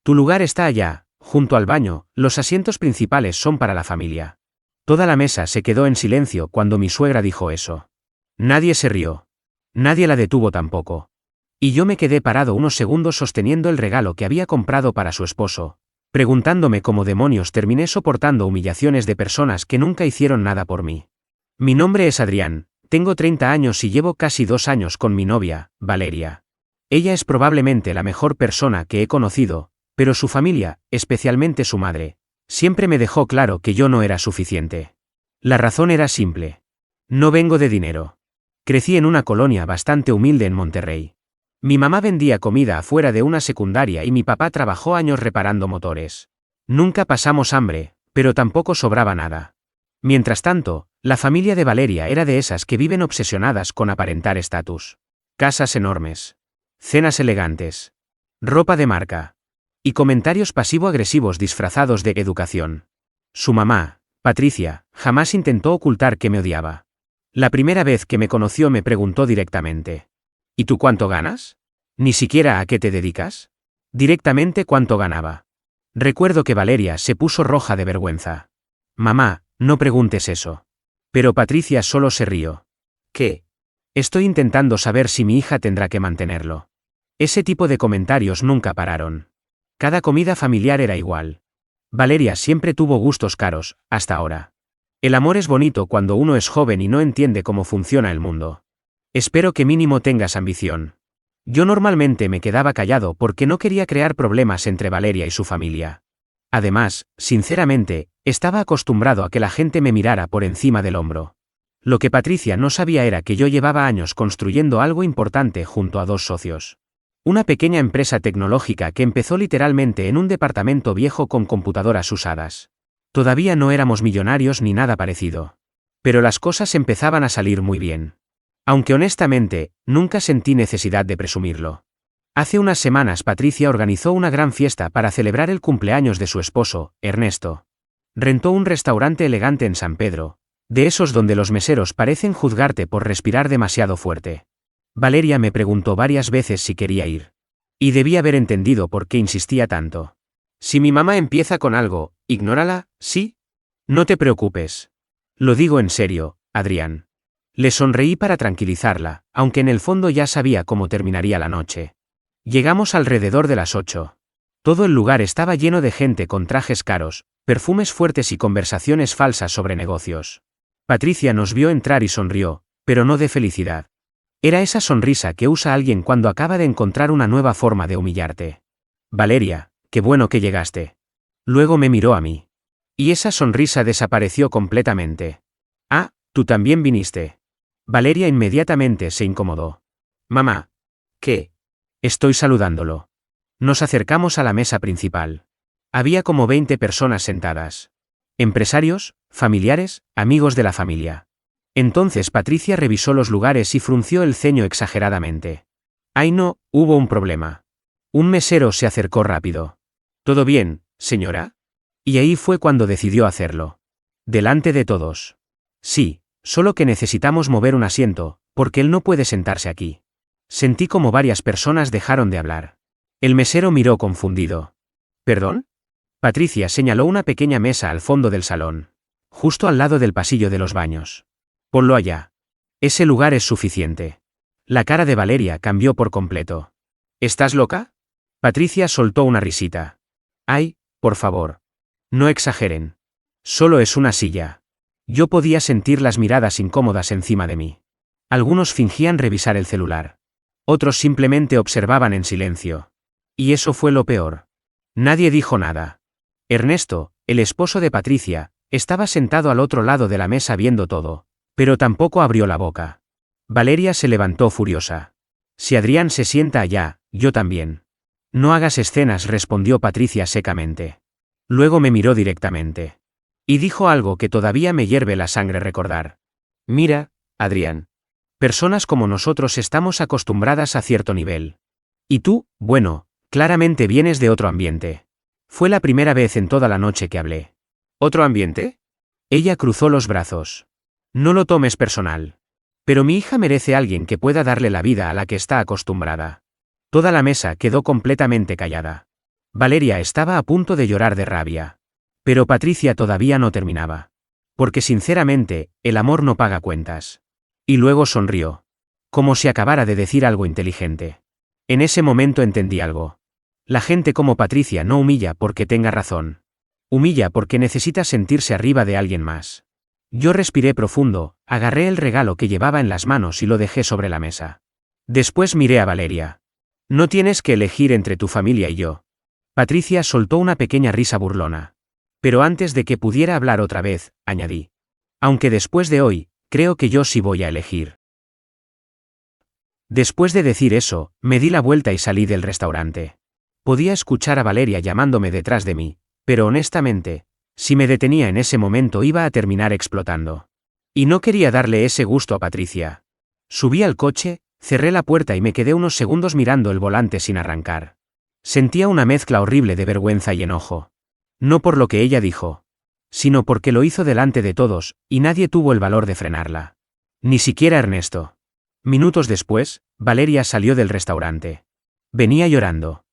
Tu lugar está allá, junto al baño, los asientos principales son para la familia. Toda la mesa se quedó en silencio cuando mi suegra dijo eso. Nadie se rió. Nadie la detuvo tampoco. Y yo me quedé parado unos segundos sosteniendo el regalo que había comprado para su esposo, preguntándome cómo demonios terminé soportando humillaciones de personas que nunca hicieron nada por mí. Mi nombre es Adrián, tengo 30 años y llevo casi 2 años con mi novia, Valeria. Ella es probablemente la mejor persona que he conocido, pero su familia, especialmente su madre, siempre me dejó claro que yo no era suficiente. La razón era simple. No vengo de dinero. Crecí en una colonia bastante humilde en Monterrey. Mi mamá vendía comida afuera de una secundaria y mi papá trabajó años reparando motores. Nunca pasamos hambre, pero tampoco sobraba nada. Mientras tanto, la familia de Valeria era de esas que viven obsesionadas con aparentar estatus. Casas enormes. Cenas elegantes. Ropa de marca. Y comentarios pasivo-agresivos disfrazados de educación. Su mamá, Patricia, jamás intentó ocultar que me odiaba. La primera vez que me conoció me preguntó directamente: ¿y tú cuánto ganas? ¿Ni siquiera a qué te dedicas? Directamente cuánto ganaba. Recuerdo que Valeria se puso roja de vergüenza. Mamá, no preguntes eso. Pero Patricia solo se rió. ¿Qué? Estoy intentando saber si mi hija tendrá que mantenerlo. Ese tipo de comentarios nunca pararon. Cada comida familiar era igual. Valeria siempre tuvo gustos caros, hasta ahora. El amor es bonito cuando uno es joven y no entiende cómo funciona el mundo. Espero que mínimo tengas ambición. Yo normalmente me quedaba callado porque no quería crear problemas entre Valeria y su familia. Además, sinceramente, estaba acostumbrado a que la gente me mirara por encima del hombro. Lo que Patricia no sabía era que yo llevaba años construyendo algo importante junto a 2 socios. Una pequeña empresa tecnológica que empezó literalmente en un departamento viejo con computadoras usadas. Todavía no éramos millonarios ni nada parecido. Pero las cosas empezaban a salir muy bien. Aunque honestamente, nunca sentí necesidad de presumirlo. Hace unas semanas Patricia organizó una gran fiesta para celebrar el cumpleaños de su esposo, Ernesto. Rentó un restaurante elegante en San Pedro, de esos donde los meseros parecen juzgarte por respirar demasiado fuerte. Valeria me preguntó varias veces si quería ir. Y debí haber entendido por qué insistía tanto. Si mi mamá empieza con algo, ignórala, ¿sí? No te preocupes. Lo digo en serio, Adrián. Le sonreí para tranquilizarla, aunque en el fondo ya sabía cómo terminaría la noche. Llegamos alrededor de las 8. Todo el lugar estaba lleno de gente con trajes caros, perfumes fuertes y conversaciones falsas sobre negocios. Patricia nos vio entrar y sonrió, pero no de felicidad. Era esa sonrisa que usa alguien cuando acaba de encontrar una nueva forma de humillarte. Valeria, qué bueno que llegaste. Luego me miró a mí. Y esa sonrisa desapareció completamente. Ah, tú también viniste. Valeria inmediatamente se incomodó. Mamá. ¿Qué? Estoy saludándolo. Nos acercamos a la mesa principal. Había como 20 personas sentadas. Empresarios, familiares, amigos de la familia. Entonces Patricia revisó los lugares y frunció el ceño exageradamente. Ay no, hubo un problema. Un mesero se acercó rápido. ¿Todo bien, señora? Y ahí fue cuando decidió hacerlo. Delante de todos. Sí, solo que necesitamos mover un asiento, porque él no puede sentarse aquí. Sentí como varias personas dejaron de hablar. El mesero miró confundido. ¿Perdón? Patricia señaló una pequeña mesa al fondo del salón, justo al lado del pasillo de los baños. Ponlo allá. Ese lugar es suficiente. La cara de Valeria cambió por completo. ¿Estás loca? Patricia soltó una risita. Ay, por favor. No exageren. Solo es una silla. Yo podía sentir las miradas incómodas encima de mí. Algunos fingían revisar el celular. Otros simplemente observaban en silencio. Y eso fue lo peor. Nadie dijo nada. Ernesto, el esposo de Patricia, estaba sentado al otro lado de la mesa viendo todo, pero tampoco abrió la boca. Valeria se levantó furiosa. Si Adrián se sienta allá, yo también. No hagas escenas, respondió Patricia secamente. Luego me miró directamente. Y dijo algo que todavía me hierve la sangre recordar. Mira, Adrián. Personas como nosotros estamos acostumbradas a cierto nivel. Y tú, bueno, claramente vienes de otro ambiente. Fue la primera vez en toda la noche que hablé. ¿Otro ambiente? Ella cruzó los brazos. No lo tomes personal. Pero mi hija merece a alguien que pueda darle la vida a la que está acostumbrada. Toda la mesa quedó completamente callada. Valeria estaba a punto de llorar de rabia. Pero Patricia todavía no terminaba. Porque sinceramente, el amor no paga cuentas. Y luego sonrió. Como si acabara de decir algo inteligente. En ese momento entendí algo. La gente como Patricia no humilla porque tenga razón. Humilla porque necesita sentirse arriba de alguien más. Yo respiré profundo, agarré el regalo que llevaba en las manos y lo dejé sobre la mesa. Después miré a Valeria. No tienes que elegir entre tu familia y yo. Patricia soltó una pequeña risa burlona. Pero antes de que pudiera hablar otra vez, añadí. Aunque después de hoy, creo que yo sí voy a elegir. Después de decir eso, me di la vuelta y salí del restaurante. Podía escuchar a Valeria llamándome detrás de mí, pero honestamente, si me detenía en ese momento iba a terminar explotando. Y no quería darle ese gusto a Patricia. Subí al coche, cerré la puerta y me quedé unos segundos mirando el volante sin arrancar. Sentía una mezcla horrible de vergüenza y enojo. No por lo que ella dijo, sino porque lo hizo delante de todos, y nadie tuvo el valor de frenarla. Ni siquiera Ernesto. Minutos después, Valeria salió del restaurante. Venía llorando.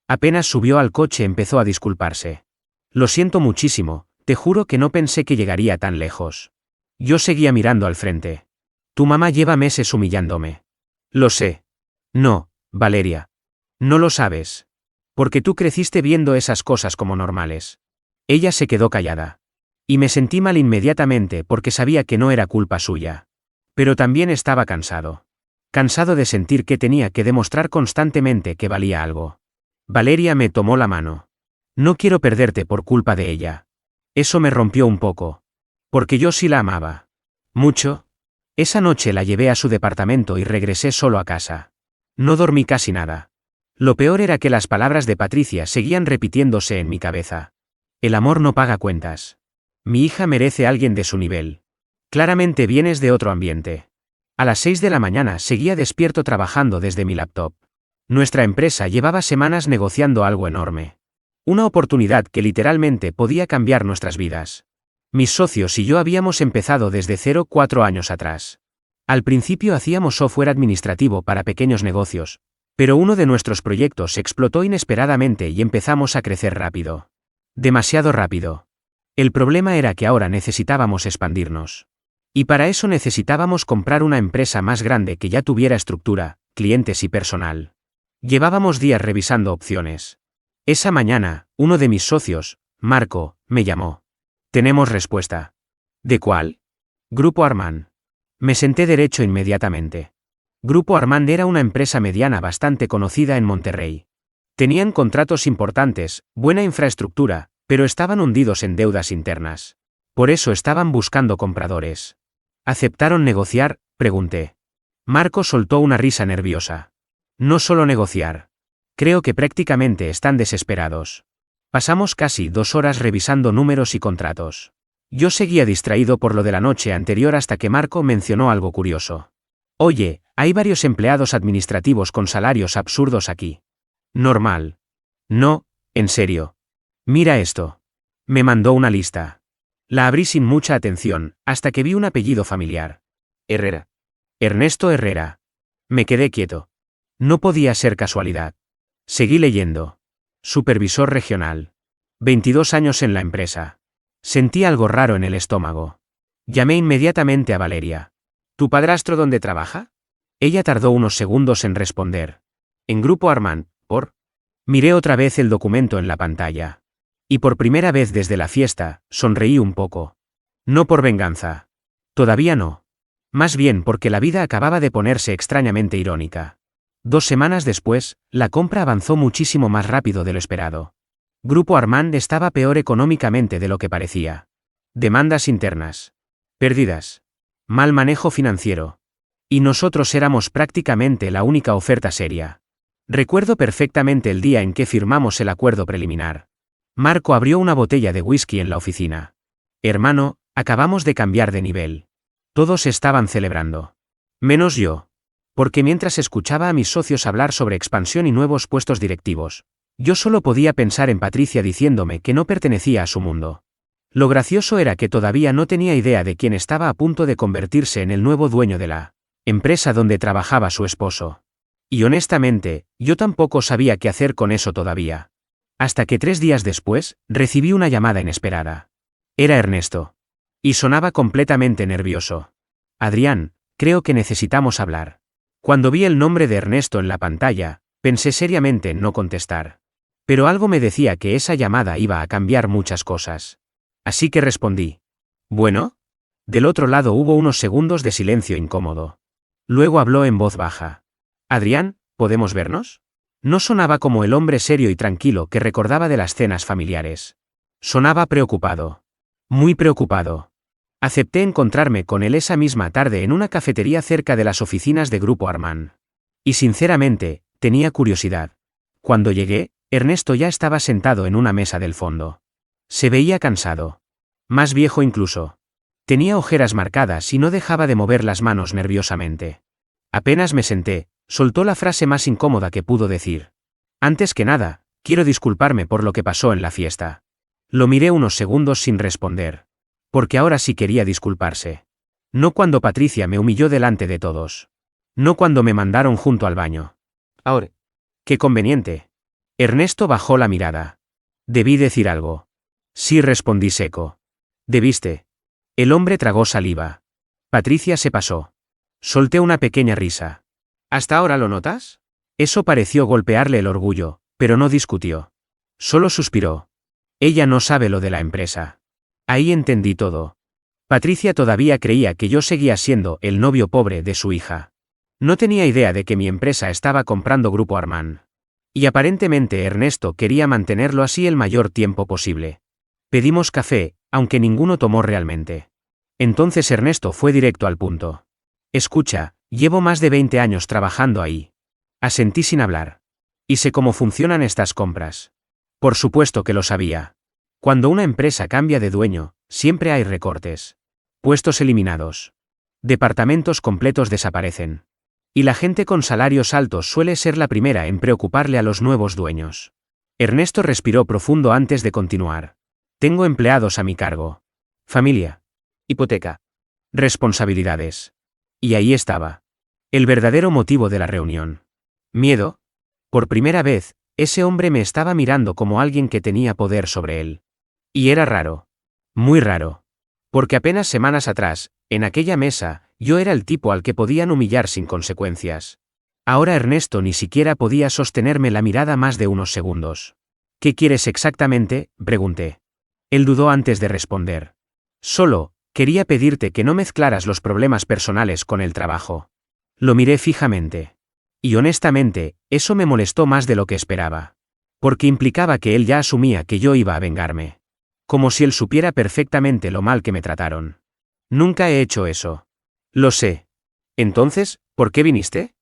Apenas subió al coche empezó a disculparse. Lo siento muchísimo, te juro que no pensé que llegaría tan lejos. Yo seguía mirando al frente. Tu mamá lleva meses humillándome. Lo sé. No, Valeria. No lo sabes. Porque tú creciste viendo esas cosas como normales. Ella se quedó callada. Y me sentí mal inmediatamente porque sabía que no era culpa suya. Pero también estaba cansado. Cansado de sentir que tenía que demostrar constantemente que valía algo. Valeria me tomó la mano. No quiero perderte por culpa de ella. Eso me rompió un poco. Porque yo sí la amaba. Mucho. Esa noche la llevé a su departamento y regresé solo a casa. No dormí casi nada. Lo peor era que las palabras de Patricia seguían repitiéndose en mi cabeza. El amor no paga cuentas. Mi hija merece a alguien de su nivel. Claramente vienes de otro ambiente. A las 6 de la mañana seguía despierto trabajando desde mi laptop. Nuestra empresa llevaba semanas negociando algo enorme. Una oportunidad que literalmente podía cambiar nuestras vidas. Mis socios y yo habíamos empezado desde cero 4 años atrás. Al principio hacíamos software administrativo para pequeños negocios, pero uno de nuestros proyectos explotó inesperadamente y empezamos a crecer rápido. Demasiado rápido. El problema era que ahora necesitábamos expandirnos. Y para eso necesitábamos comprar una empresa más grande que ya tuviera estructura, clientes y personal. Llevábamos días revisando opciones. Esa mañana, uno de mis socios, Marco, me llamó. Tenemos respuesta. ¿De cuál? Grupo Armand. Me senté derecho inmediatamente. Grupo Armand era una empresa mediana bastante conocida en Monterrey. Tenían contratos importantes, buena infraestructura, pero estaban hundidos en deudas internas. Por eso estaban buscando compradores. ¿Aceptaron negociar?, pregunté. Marco soltó una risa nerviosa. No solo negociar. Creo que prácticamente están desesperados. Pasamos casi 2 horas revisando números y contratos. Yo seguía distraído por lo de la noche anterior hasta que Marco mencionó algo curioso. Oye, hay varios empleados administrativos con salarios absurdos aquí. Normal. No, en serio. Mira esto. Me mandó una lista. La abrí sin mucha atención, hasta que vi un apellido familiar. Herrera. Ernesto Herrera. Me quedé quieto. No podía ser casualidad. Seguí leyendo. Supervisor regional. 22 años en la empresa. Sentí algo raro en el estómago. Llamé inmediatamente a Valeria. ¿Tu padrastro dónde trabaja? Ella tardó unos segundos en responder. En Grupo Armand, por. Miré otra vez el documento en la pantalla. Y por primera vez desde la fiesta, sonreí un poco. No por venganza. Todavía no. Más bien porque la vida acababa de ponerse extrañamente irónica. 2 semanas después, la compra avanzó muchísimo más rápido de lo esperado. Grupo Armand estaba peor económicamente de lo que parecía. Demandas internas. Pérdidas. Mal manejo financiero. Y nosotros éramos prácticamente la única oferta seria. Recuerdo perfectamente el día en que firmamos el acuerdo preliminar. Marco abrió una botella de whisky en la oficina. Hermano, acabamos de cambiar de nivel. Todos estaban celebrando. Menos yo. Porque mientras escuchaba a mis socios hablar sobre expansión y nuevos puestos directivos, yo solo podía pensar en Patricia diciéndome que no pertenecía a su mundo. Lo gracioso era que todavía no tenía idea de quién estaba a punto de convertirse en el nuevo dueño de la empresa donde trabajaba su esposo. Y honestamente, yo tampoco sabía qué hacer con eso todavía. Hasta que 3 días después, recibí una llamada inesperada. Era Ernesto. Y sonaba completamente nervioso. Adrián, creo que necesitamos hablar. Cuando vi el nombre de Ernesto en la pantalla, pensé seriamente en no contestar. Pero algo me decía que esa llamada iba a cambiar muchas cosas. Así que respondí. ¿Bueno? Del otro lado hubo unos segundos de silencio incómodo. Luego habló en voz baja. Adrián, ¿podemos vernos? No sonaba como el hombre serio y tranquilo que recordaba de las cenas familiares. Sonaba preocupado. Muy preocupado. Acepté encontrarme con él esa misma tarde en una cafetería cerca de las oficinas de Grupo Arman. Y sinceramente, tenía curiosidad. Cuando llegué, Ernesto ya estaba sentado en una mesa del fondo. Se veía cansado. Más viejo incluso. Tenía ojeras marcadas y no dejaba de mover las manos nerviosamente. Apenas me senté, soltó la frase más incómoda que pudo decir. Antes que nada, quiero disculparme por lo que pasó en la fiesta. Lo miré unos segundos sin responder. Porque ahora sí quería disculparse. No cuando Patricia me humilló delante de todos. No cuando me mandaron junto al baño. Ahora. Qué conveniente. Ernesto bajó la mirada. Debí decir algo. Sí, respondí seco. Debiste. El hombre tragó saliva. Patricia se pasó. Solté una pequeña risa. ¿Hasta ahora lo notas? Eso pareció golpearle el orgullo, pero no discutió. Solo suspiró. Ella no sabe lo de la empresa. Ahí entendí todo. Patricia todavía creía que yo seguía siendo el novio pobre de su hija. No tenía idea de que mi empresa estaba comprando Grupo Arman. Y aparentemente Ernesto quería mantenerlo así el mayor tiempo posible. Pedimos café, aunque ninguno tomó realmente. Entonces Ernesto fue directo al punto. Escucha, llevo más de 20 años trabajando ahí. Asentí sin hablar. Y sé cómo funcionan estas compras. Por supuesto que lo sabía. Cuando una empresa cambia de dueño, siempre hay recortes. Puestos eliminados. Departamentos completos desaparecen. Y la gente con salarios altos suele ser la primera en preocuparle a los nuevos dueños. Ernesto respiró profundo antes de continuar. Tengo empleados a mi cargo. Familia. Hipoteca. Responsabilidades. Y ahí estaba. El verdadero motivo de la reunión. Miedo. Por primera vez, ese hombre me estaba mirando como alguien que tenía poder sobre él. Y era raro. Muy raro. Porque apenas semanas atrás, en aquella mesa, yo era el tipo al que podían humillar sin consecuencias. Ahora Ernesto ni siquiera podía sostenerme la mirada más de unos segundos. ¿Qué quieres exactamente?, pregunté. Él dudó antes de responder. Solo, quería pedirte que no mezclaras los problemas personales con el trabajo. Lo miré fijamente. Y honestamente, eso me molestó más de lo que esperaba. Porque implicaba que él ya asumía que yo iba a vengarme. Como si él supiera perfectamente lo mal que me trataron. Nunca he hecho eso. Lo sé. Entonces, ¿por qué viniste?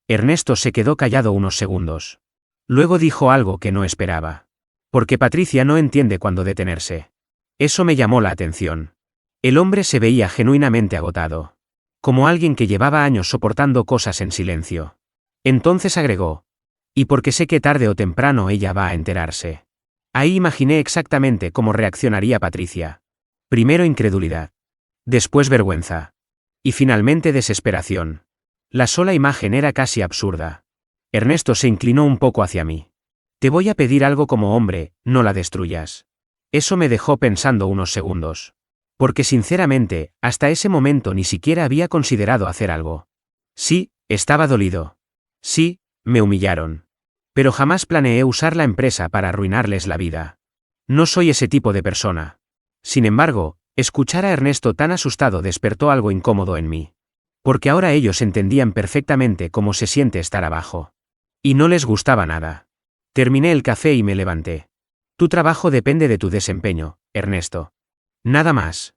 Ernesto se quedó callado unos segundos. Luego dijo algo que no esperaba. Porque Patricia no entiende cuándo detenerse. Eso me llamó la atención. El hombre se veía genuinamente agotado. Como alguien que llevaba años soportando cosas en silencio. Entonces agregó. Y porque sé que tarde o temprano ella va a enterarse. Ahí imaginé exactamente cómo reaccionaría Patricia. Primero incredulidad. Después vergüenza. Y finalmente desesperación. La sola imagen era casi absurda. Ernesto se inclinó un poco hacia mí. Te voy a pedir algo como hombre, no la destruyas. Eso me dejó pensando unos segundos. Porque sinceramente, hasta ese momento ni siquiera había considerado hacer algo. Sí, estaba dolido. Sí, me humillaron. Pero jamás planeé usar la empresa para arruinarles la vida. No soy ese tipo de persona. Sin embargo, escuchar a Ernesto tan asustado despertó algo incómodo en mí. Porque ahora ellos entendían perfectamente cómo se siente estar abajo. Y no les gustaba nada. Terminé el café y me levanté. Tu trabajo depende de tu desempeño, Ernesto. Nada más.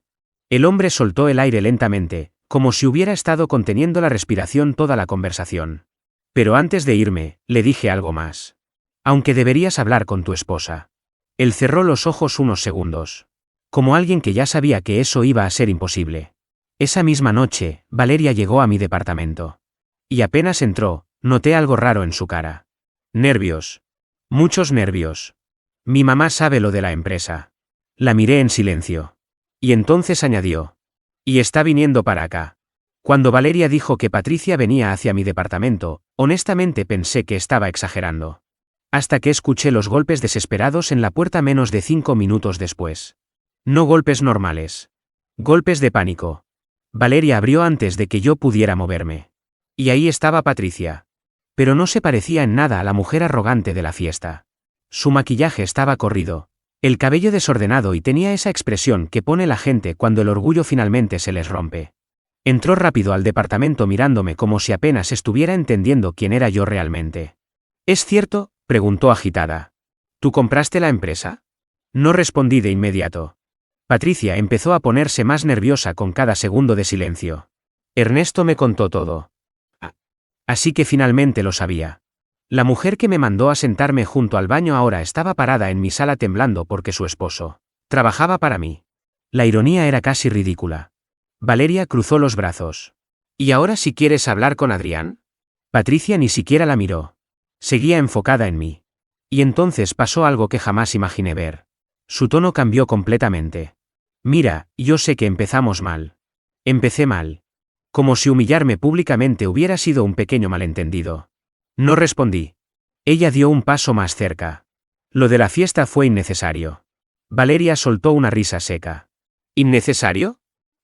El hombre soltó el aire lentamente, como si hubiera estado conteniendo la respiración toda la conversación. Pero antes de irme, le dije algo más. Aunque deberías hablar con tu esposa. Él cerró los ojos unos segundos. Como alguien que ya sabía que eso iba a ser imposible. Esa misma noche, Valeria llegó a mi departamento. Y apenas entró, noté algo raro en su cara. Nervios. Muchos nervios. Mi mamá sabe lo de la empresa. La miré en silencio. Y entonces añadió. Y está viniendo para acá. Cuando Valeria dijo que Patricia venía hacia mi departamento, honestamente pensé que estaba exagerando. hasta que escuché los golpes desesperados en la puerta menos de 5 minutos después. No golpes normales. Golpes de pánico. Valeria abrió antes de que yo pudiera moverme. Y ahí estaba Patricia. Pero no se parecía en nada a la mujer arrogante de la fiesta. Su maquillaje estaba corrido, el cabello desordenado y tenía esa expresión que pone la gente cuando el orgullo finalmente se les rompe. Entró rápido al departamento mirándome como si apenas estuviera entendiendo quién era yo realmente. ¿Es cierto?, preguntó agitada. ¿Tú compraste la empresa? No respondí de inmediato. Patricia empezó a ponerse más nerviosa con cada segundo de silencio. Ernesto me contó todo. Así que finalmente lo sabía. La mujer que me mandó a sentarme junto al baño ahora estaba parada en mi sala temblando porque su esposo trabajaba para mí. La ironía era casi ridícula. Valeria cruzó los brazos. ¿Y ahora si quieres hablar con Adrián? Patricia ni siquiera la miró. Seguía enfocada en mí. Y entonces pasó algo que jamás imaginé ver. Su tono cambió completamente. Mira, yo sé que empezamos mal. Empecé mal. Como si humillarme públicamente hubiera sido un pequeño malentendido. No respondí. Ella dio un paso más cerca. Lo de la fiesta fue innecesario. Valeria soltó una risa seca. ¿Innecesario?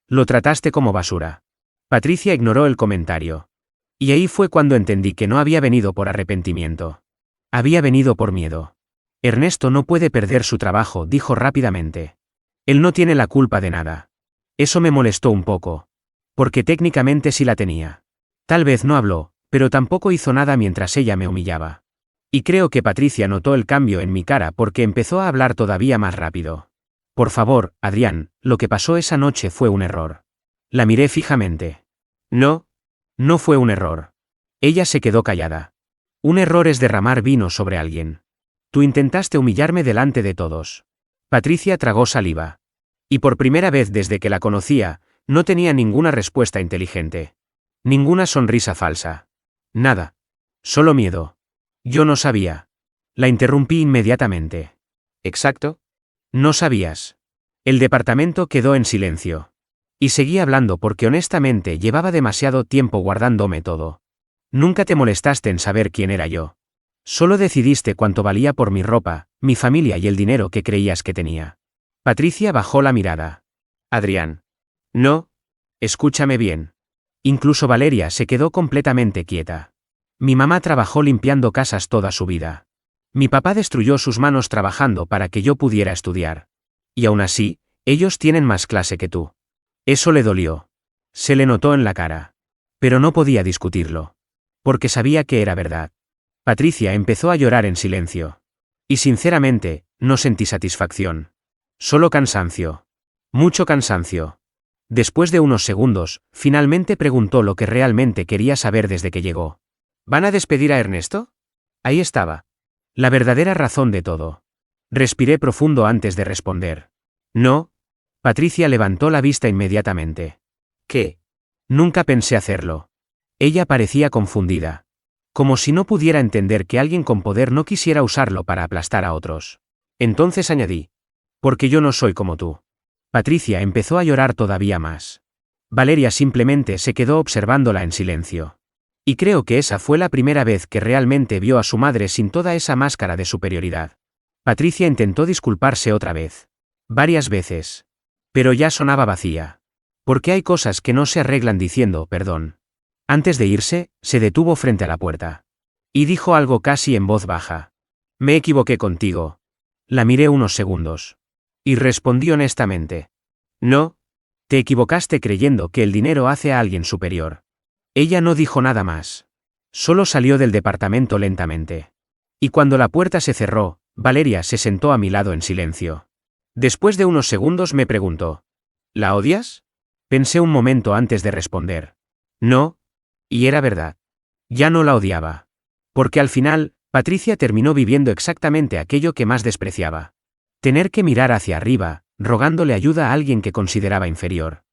Lo trataste como basura. Patricia ignoró el comentario. Y ahí fue cuando entendí que no había venido por arrepentimiento. Había venido por miedo. Ernesto no puede perder su trabajo, dijo rápidamente. Él no tiene la culpa de nada. Eso me molestó un poco. Porque técnicamente sí la tenía. Tal vez no habló, pero tampoco hizo nada mientras ella me humillaba. Y creo que Patricia notó el cambio en mi cara porque empezó a hablar todavía más rápido. Por favor, Adrián, lo que pasó esa noche fue un error. La miré fijamente. No. No fue un error. Ella se quedó callada. Un error es derramar vino sobre alguien. Tú intentaste humillarme delante de todos. Patricia tragó saliva. Y por primera vez desde que la conocía, no tenía ninguna respuesta inteligente. Ninguna sonrisa falsa. Nada. Solo miedo. Yo no sabía. La interrumpí inmediatamente. ¿Exacto? No sabías. El departamento quedó en silencio. Y seguí hablando porque honestamente llevaba demasiado tiempo guardándome todo. Nunca te molestaste en saber quién era yo. Solo decidiste cuánto valía por mi ropa, mi familia y el dinero que creías que tenía. Patricia bajó la mirada. Adrián. No. Escúchame bien. Incluso Valeria se quedó completamente quieta. Mi mamá trabajó limpiando casas toda su vida. Mi papá destruyó sus manos trabajando para que yo pudiera estudiar. Y aún así, ellos tienen más clase que tú. Eso le dolió. Se le notó en la cara. Pero no podía discutirlo. Porque sabía que era verdad. Patricia empezó a llorar en silencio. Y sinceramente, no sentí satisfacción. Solo cansancio. Mucho cansancio. Después de unos segundos, finalmente preguntó lo que realmente quería saber desde que llegó. ¿Van a despedir a Ernesto? Ahí estaba. La verdadera razón de todo. Respiré profundo antes de responder. No. Patricia levantó la vista inmediatamente. ¿Qué? Nunca pensé hacerlo. Ella parecía confundida. Como si no pudiera entender que alguien con poder no quisiera usarlo para aplastar a otros. Entonces añadí. Porque yo no soy como tú. Patricia empezó a llorar todavía más. Valeria simplemente se quedó observándola en silencio. Y creo que esa fue la primera vez que realmente vio a su madre sin toda esa máscara de superioridad. Patricia intentó disculparse otra vez. Varias veces. Pero ya sonaba vacía. Porque hay cosas que no se arreglan diciendo perdón. Antes de irse, se detuvo frente a la puerta. Y dijo algo casi en voz baja. Me equivoqué contigo. La miré unos segundos. Y respondí honestamente. No. Te equivocaste creyendo que el dinero hace a alguien superior. Ella no dijo nada más. Solo salió del departamento lentamente. Y cuando la puerta se cerró, Valeria se sentó a mi lado en silencio. Después de unos segundos me preguntó. ¿La odias? Pensé un momento antes de responder. No. Y era verdad. Ya no la odiaba. Porque al final, Patricia terminó viviendo exactamente aquello que más despreciaba. Tener que mirar hacia arriba, rogándole ayuda a alguien que consideraba inferior.